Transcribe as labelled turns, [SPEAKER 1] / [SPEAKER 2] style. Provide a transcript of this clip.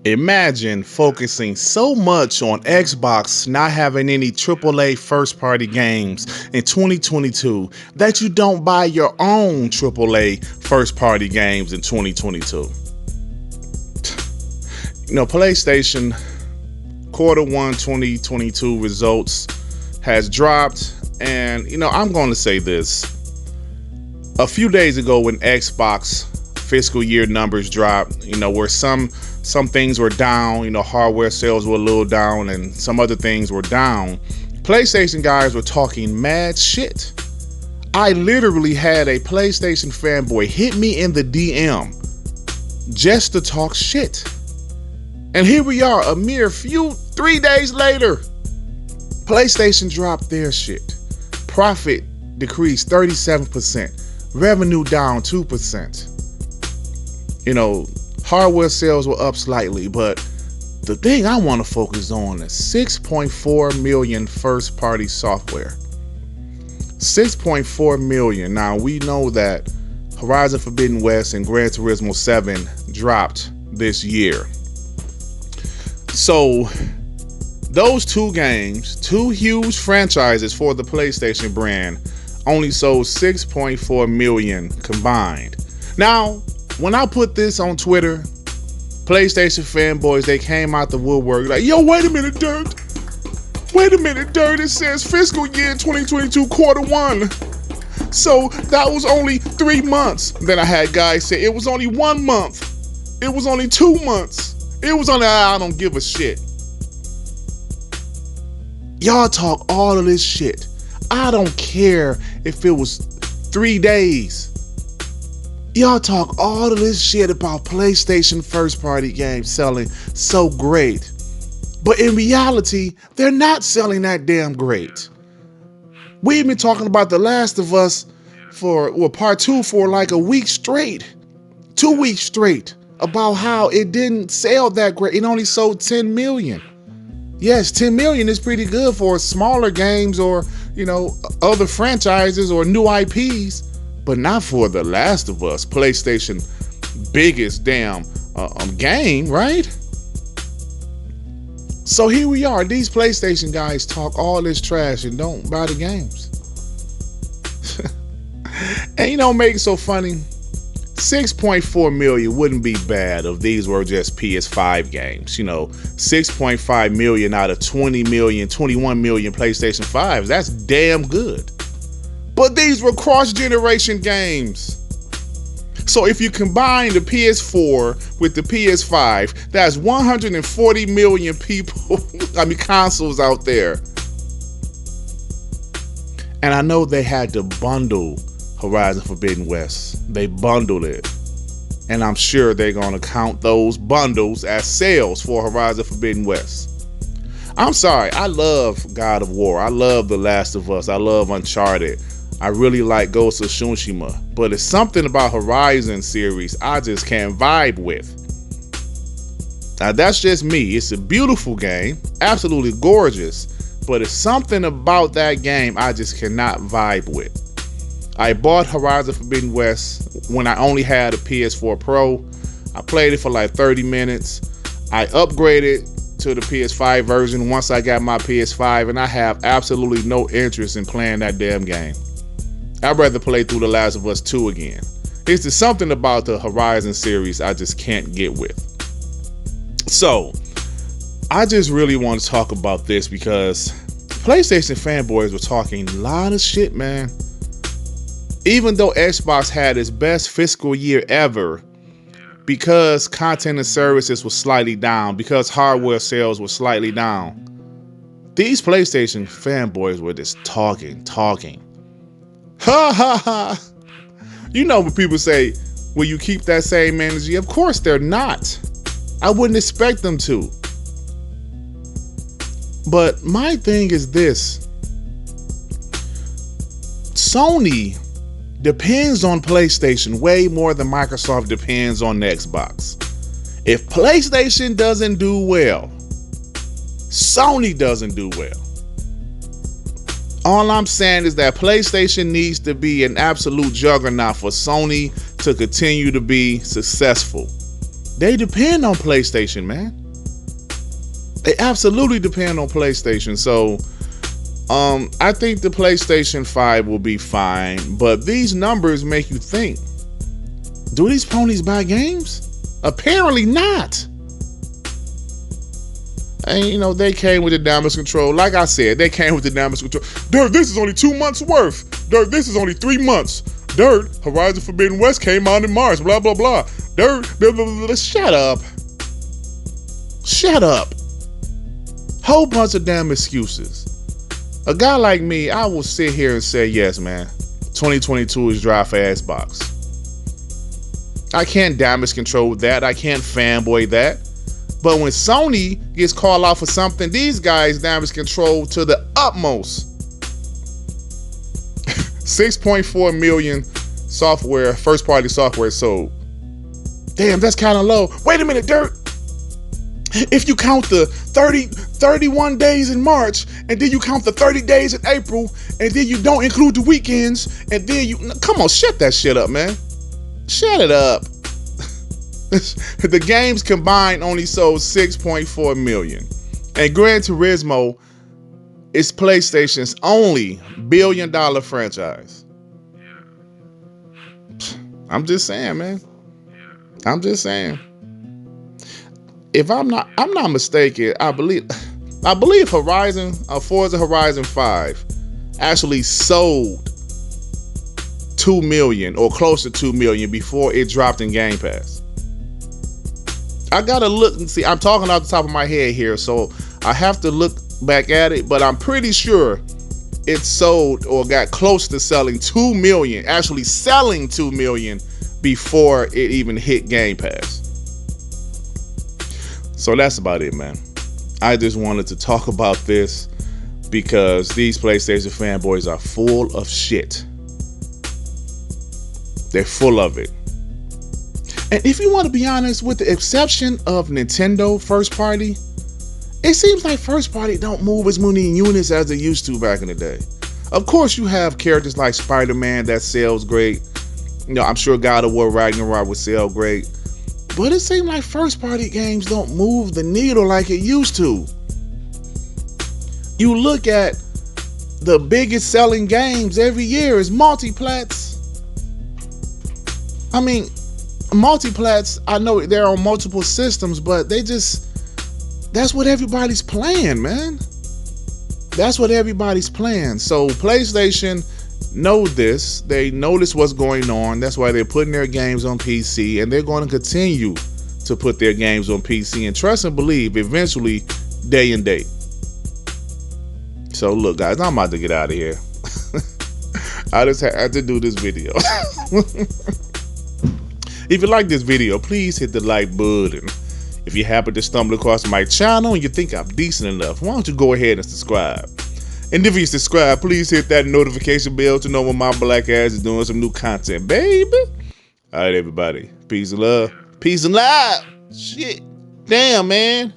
[SPEAKER 1] Imagine focusing so much on Xbox not having any AAA first-party games in 2022 that you don't buy your own AAA first-party games in 2022. PlayStation Q1 2022 results has dropped, and I'm going to say this. A few days ago when Xbox fiscal year numbers dropped, where some things were down, hardware sales were a little down and some other things were down, PlayStation guys were talking mad shit. I literally had a PlayStation fanboy hit me in the DM just to talk shit. And here we are, a mere 3 days later. PlayStation dropped their shit. Profit decreased 37%. Revenue down 2%. Hardware sales were up slightly, but the thing I want to focus on is 6.4 million first-party software. 6.4 million. Now, we know that Horizon Forbidden West and Gran Turismo 7 dropped this year. So, those two games, two huge franchises for the PlayStation brand, only sold 6.4 million combined. Now, when I put this on Twitter, PlayStation fanboys, they came out the woodwork like, yo, wait a minute, Durt. It says fiscal year 2022 Q1. So that was only 3 months. Then I had guys say it was only 1 month. It was only 2 months. It was only, I don't give a shit. Y'all talk all of this shit. I don't care if it was 3 days. Y'all talk all of this shit about PlayStation first-party games selling so great. But in reality, they're not selling that damn great. We've been talking about The Last of Us part 2 for like a week straight. 2 weeks straight. About how it didn't sell that great. It only sold 10 million. Yes, 10 million is pretty good for smaller games or, other franchises or new IPs. But not for The Last of Us, PlayStation biggest damn game, right? So here we are. These PlayStation guys talk all this trash and don't buy the games. And make it so funny. 6.4 million wouldn't be bad if these were just PS5 games. 6.5 million out of 20 million, 21 million PlayStation 5s. That's damn good. But these were cross-generation games. So if you combine the PS4 with the PS5, that's 140 million people, consoles out there. And I know they had to bundle Horizon Forbidden West. They bundled it. And I'm sure they're going to count those bundles as sales for Horizon Forbidden West. I'm sorry, I love God of War. I love The Last of Us. I love Uncharted. I really like Ghost of Tsushima, but it's something about Horizon series I just can't vibe with. Now that's just me. It's a beautiful game, absolutely gorgeous, but it's something about that game I just cannot vibe with. I bought Horizon Forbidden West when I only had a PS4 Pro. I played it for like 30 minutes. I upgraded to the PS5 version once I got my PS5, and I have absolutely no interest in playing that damn game. I'd rather play through The Last of Us 2 again. It's just something about the Horizon series I just can't get with. So, I just really want to talk about this because PlayStation fanboys were talking a lot of shit, man. Even though Xbox had its best fiscal year ever, because content and services were slightly down, because hardware sales were slightly down, these PlayStation fanboys were just talking. Ha ha ha. When people say, will you keep that same energy? Of course they're not. I wouldn't expect them to. But my thing is this. Sony depends on PlayStation way more than Microsoft depends on Xbox. If PlayStation doesn't do well, Sony doesn't do well. All I'm saying is that PlayStation needs to be an absolute juggernaut for Sony to continue to be successful. They depend on PlayStation, man. They absolutely depend on PlayStation. So I think the PlayStation 5 will be fine, but these numbers make you think, do these ponies buy games? Apparently not. And you know, they came with the damage control. Like I said, they came with the damage control. Dirt, this is only 2 months worth. Dirt, this is only 3 months. Dirt, Horizon Forbidden West came out in March, blah, blah, blah. Dirt, blah, blah, blah, blah. Shut up. Shut up. Whole bunch of damn excuses. A guy like me, I will sit here and say, yes, man, 2022 is dry for Xbox. I can't damage control that. I can't fanboy that. But when Sony gets called out for something, these guys damage control to the utmost. 6.4 million software, first party software sold. Damn, that's kind of low. Wait a minute, Dirt. If you count the 31 days in March, and then you count the 30 days in April, and then you don't include the weekends, and then you, come on, shut that shit up, man. Shut it up. The games combined only sold 6.4 million. And Gran Turismo is PlayStation's only billion-dollar franchise. I'm just saying, man. I'm just saying. If I'm not mistaken, I believe Forza Horizon 5 actually sold 2 million or close to 2 million before it dropped in Gamepass. I gotta look and see. I'm talking off the top of my head here, so I have to look back at it, but I'm pretty sure it sold or got close to selling 2 million, actually selling 2 million before it even hit Game Pass. So that's about it, man. I just wanted to talk about this because these PlayStation fanboys are full of shit. They're full of it. And if you want to be honest, with the exception of Nintendo first party, it seems like first party don't move as many units as they used to back in the day. Of course, you have characters like Spiderman that sells great. You know, I'm sure God of War Ragnarok would sell great. But it seems like first party games don't move the needle like it used to. You look at the biggest selling games every year is multiplats. I mean, multiplats, I know they're on multiple systems, but that's what everybody's playing, man. That's what everybody's playing. So PlayStation know this. They notice what's going on. That's why they're putting their games on PC, and they're going to continue to put their games on PC, and trust and believe eventually day and date. So look, guys, I'm about to get out of here. I just had to do this video. If you like this video, please hit the like button. If you happen to stumble across my channel and you think I'm decent enough, why don't you go ahead and subscribe? And if you subscribe, please hit that notification bell to know when my black ass is doing some new content, baby. All right, everybody. Peace and love. Peace and love. Shit. Damn, man.